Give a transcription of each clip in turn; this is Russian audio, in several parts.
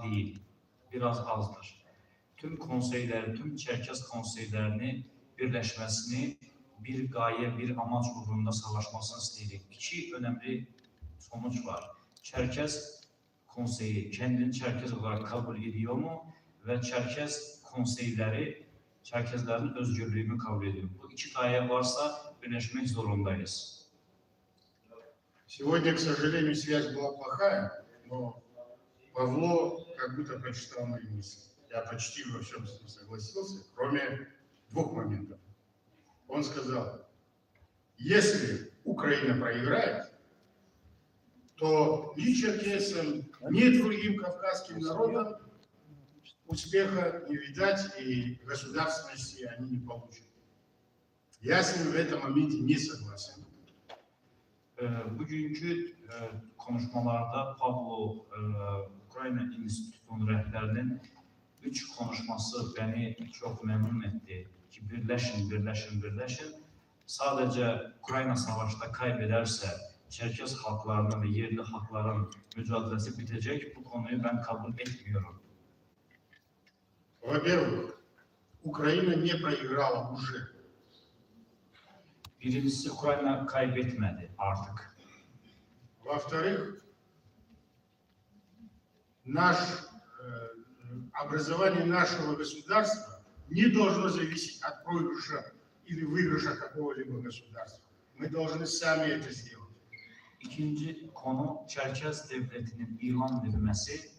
değil, biraz azdır. Tüm konseyler, tüm Çerkez konseylerini birleşmesini, bir gaye, bir amaç uğrunda savaşmasını istedik. İki önemli sonuç var. Çerkez konseyi kendini Çerkez olarak kabul ediyor mu ve Çerkez konseyleri Çerkezlerin özgürlüğünü kabul ediyor. Bu iki gaye varsa birleşmek zorundayız. Сегодня, к сожалению, связь была плохая, но Павло как будто прочитал мои мысли. Я почти во всем с ним согласился, кроме двух моментов. Он сказал, если Украина проиграет, то ни черкесам, ни другим кавказским народам успеха не видать и государственности они не получат. Я с ним в этом моменте не согласен. Bugünkü konuşmalarda Pablo Ukrayna İnstitutunun rəhbərinin 3 konuşması beni çok memnun etti ki birleşin. Sadece Ukrayna savaşta kaybederse Çerkez halklarının ve yerli halkların mücadelesi bitecek. Bu konuyu ben kabul etmiyorum. Во-первых, Украина не проиграла уже. Birincisi Ukrayna kaybetmedi artık. Во-вторых, образование нашего государства не должно зависеть от проигрыша или выигрыша какого-либо государства. Мы должны сами это сделать. İkinci konu Çerkez devletinin ilan edilmesi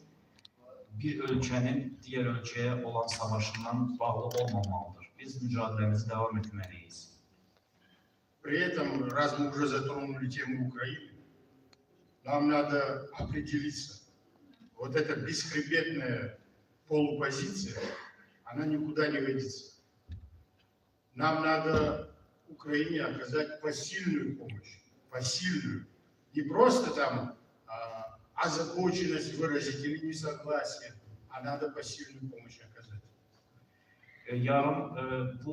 bir ülkenin diğer ülkeye olan savaşından bağlı olmamalıdır. Biz mücadelemize devam etmeliyiz. При этом, раз мы уже затронули тему Украины, нам надо определиться. Вот эта бесхребетная полупозиция, она никуда не годится. Нам надо Украине оказать посильную помощь. Посильную. Не просто там озабоченность выразить или несогласие, а надо посильную помощь оказать. Yarın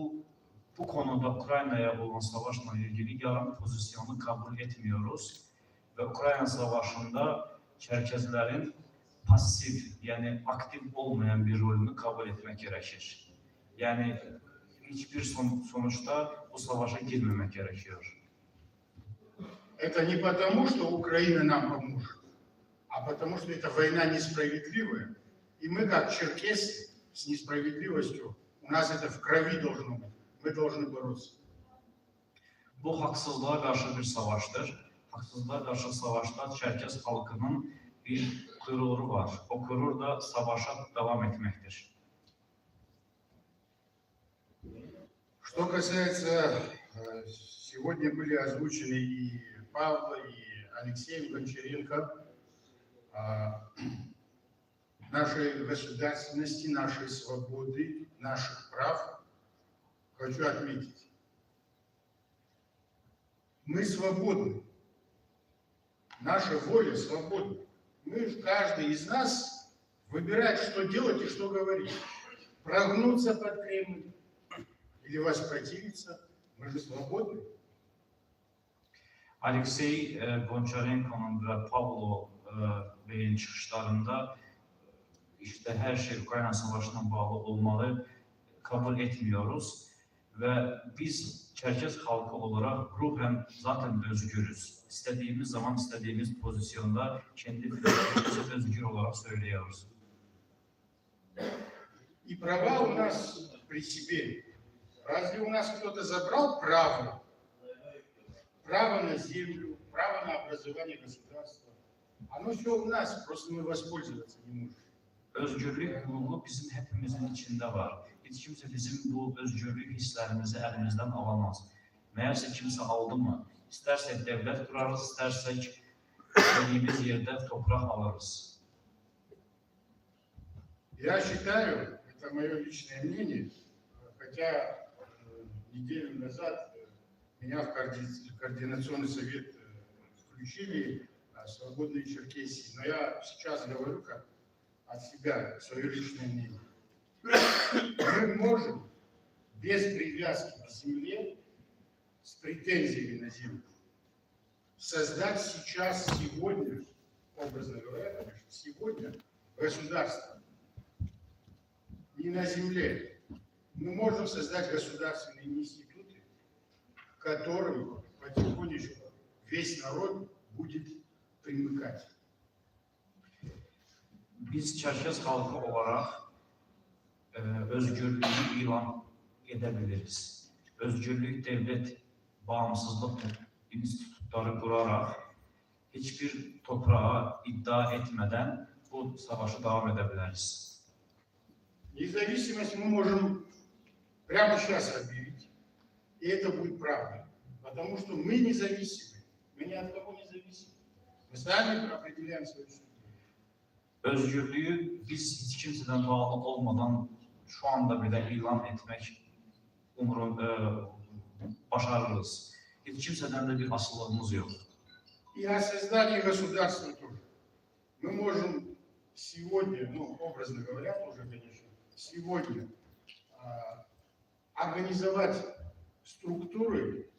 bu konuda Ukrayna'ya olan savaşla ilgili yarın pozisyonu kabul etmiyoruz ve Ukrayna Savaşı'nda Çerkezlerin pasif yani aktif olmayan bir rolünü kabul etmek gerekir. Yani hiçbir sonuçta bu savaşa girmemek gerekiyor. Это не потому, что Украина нам поможет, а потому, что эта война несправедливая, и мы, как черкесы, с несправедливостью, у нас это в крови должно быть. Мы должны bороться. Bu haksızlığa karşı bir savaştır. Haksızlığa karşı savaşta Çerkez halkının bir gururu var. O gurur da savaşa devam etmektir. Что касается, сегодня были озвучены и Павла, и Алексеем Гончаренко, нашей государственности, нашей свободы, наших прав. Хочу отметить, мы свободны, наша воля свободна. Каждый из нас выбирает, что делать и что говорить. Прогнуться под Кремль или воспротивиться, мы же свободны. Alexey Goncharenko'nun ve Pablo Bey'in çıkışlarında işte her şey Ukrayna Savaşı'na bağlı olmalı kabul etmiyoruz. Ve biz Çerkez halkı olarak ruhen zaten özgürüz. İstediğimiz zaman, istediğimiz pozisyonda kendi fikirlerimizi özgür olarak söylüyoruz. И права у нас при себе. Разве у нас кто-то забрал право на землю, право на образование государства? Оно все у нас, просто мы воспользоваться не можем. Özgürlük hukuku bizim hepimizin içinde var. Hiç kimse bizim bu özgürlük hislerimizi elimizden alamaz. Meğerse kimse aldı mı? İstersek devlet kurarız, istersek istediğimiz yerde toprak alırız. Я считаю, это мое личное мнение, хотя неделю назад меня в координационный совет включили свободные Черкесии, но я сейчас говорю как от себя, свое личное мнение. Мы можем без привязки к земле, с претензиями на землю, создать сейчас, сегодня, образно говоря, сегодня государства, не на земле. Мы можем создать государственные институты, к которым потихонечку весь народ будет примыкать. Biz Çerkez halkı olarak özgürlüğü ilan edebiliriz. Özgürlük, devlet, bağımsızlık institutları kurarak hiçbir toprağa iddia etmeden bu savaşı devam edebiliriz. Независимость мы можем прямо сейчас объявить, и это будет правда, потому что мы независимы, мы ни от кого не зависим, мы сами определяем свою судьбу. Özgürlüğü biz hiç kimseden bağlı olmadan şu anda bile ilan etmek başarırız. Hiç kimseden de bir asılılığımız yok. И о создании государства тоже. Мы можем сегодня, образно говоря, тоже, конечно, сегодня организовать структуры,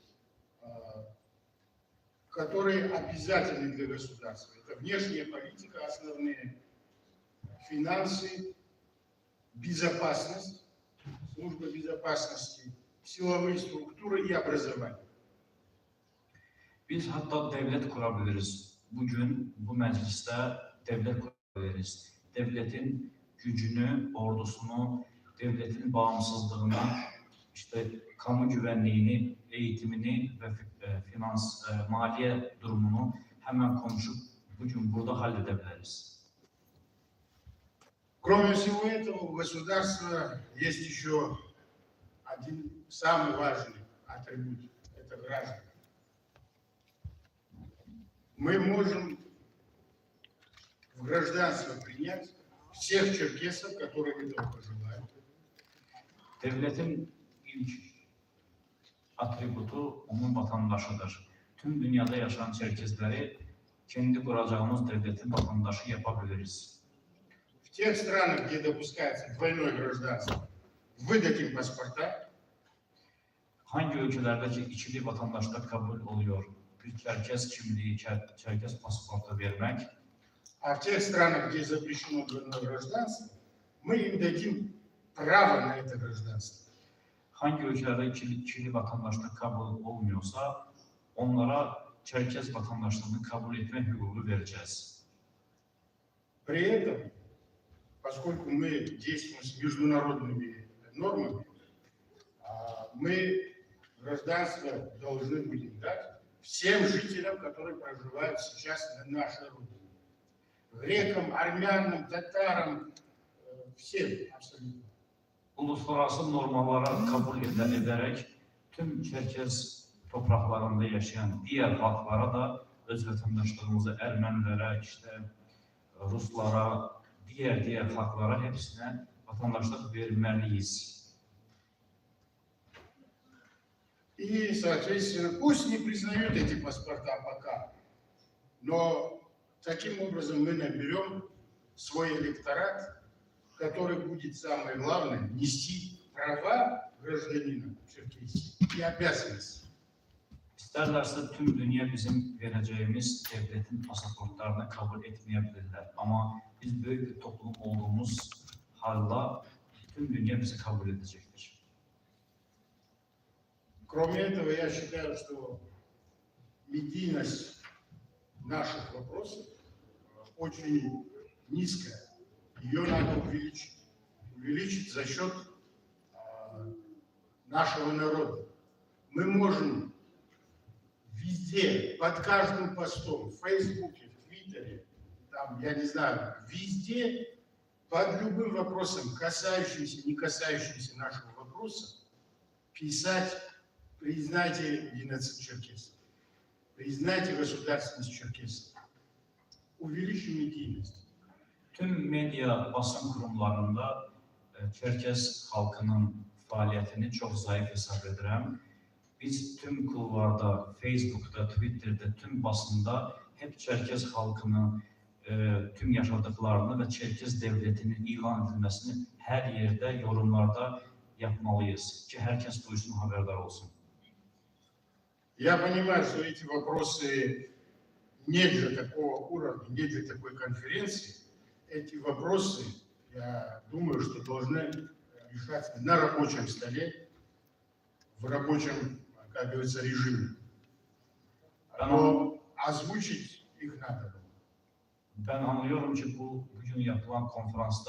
которые обязательны для государства. Это внешняя политика, основные финансы, безопасность, служба безопасности, силовые структуры и образование. Biz hatta devlet kurabiliriz. Bugün bu mecliste devlet kurabiliriz. Devletin gücünü, ordusunu, devletin bağımsızlığını, işte kamu güvenliğini, eğitimini ve maliye durumunu hemen konuşup bugün burada halledebiliriz. Кроме всего этого, у государства есть еще один самый важный атрибут – это граждане. Мы можем в гражданство принять всех черкесов, которые этого пожелают. Devletin ilk atributu onun vatandaşıdır. Tüm dünyada yaşayan Çerkezleri kendi kuracağımız devletin vatandaşı yapabiliriz. В тех странах, где допускается двойное гражданство, выдать им паспорта. Hangi ülkelerde ki ikili vatandaşlık kabul oluyor? Bir Çerkez kimliği, Çerkez pasaportu vermek. А в тех странах, где запрещено двойное гражданство, мы им дадим право на это гражданство. Hangi ülkelerde ikili vatandaşlık kabul olmuyorsa onlara Çerkez vatandaşlığını kabul etme hukuku vereceğiz. При этом, поскольку мы действуем с международными нормами, мы гражданство должны будем дать всем жителям, которые проживают сейчас на нашей родине. Грекам, армянам, татарам, всем абсолютно. Uluslararası normalara kabul ederek tüm Çerkez topraklarında yaşayan diğer halklara da öz vatandaşlığımızı Ermenilere, Ruslara, diğer halklara hepsine vatandaşlık vermeliyiz. И, соответственно, пусть не признают эти паспорта пока, но таким образом мы наберем свой электорат, который будет, самое главное, нести права гражданина Черкесии и обязанности. İsterlerse tüm dünya bizim vereceğimiz devletin pasaportlarını kabul etmeyebilirler. Ama biz büyük bir toplum olduğumuz halde tüm dünya bizi kabul edecektir. Кроме этого, я считаю, что медийность наших вопросов очень низкая. Ее надо увеличить. Увеличить за счет нашего народа. Мы можем везде, под каждым постом, в Фейсбуке, в Твиттере, там, я не знаю, везде, под любым вопросом, касающимся, не касающимся нашего вопроса, писать: признайте геноцид черкесов, признайте государственность черкесов, увеличим медийность. Tüm medya basın kurumlarında Çerkez halkının faaliyetini çok zayıf hesap ederim. Biz tüm kulvarda, Facebook'ta, Twitter'da, tüm basında hep Çerkez halkının tüm yaşadıklarını ve Çerkez devletinin ilan edilmesini her yerde, yorumlarda yapmalıyız ki herkes duysun, haberdar olsun. Я понимаю, что эти вопросы не для такого уровня, не для такой конференции, эти вопросы, я думаю, что должны решаться на рабочем столе, в рабочем, как говорится, режиме. Но озвучить их надо было. Ben anlıyorum ki bugün yapılan konferansda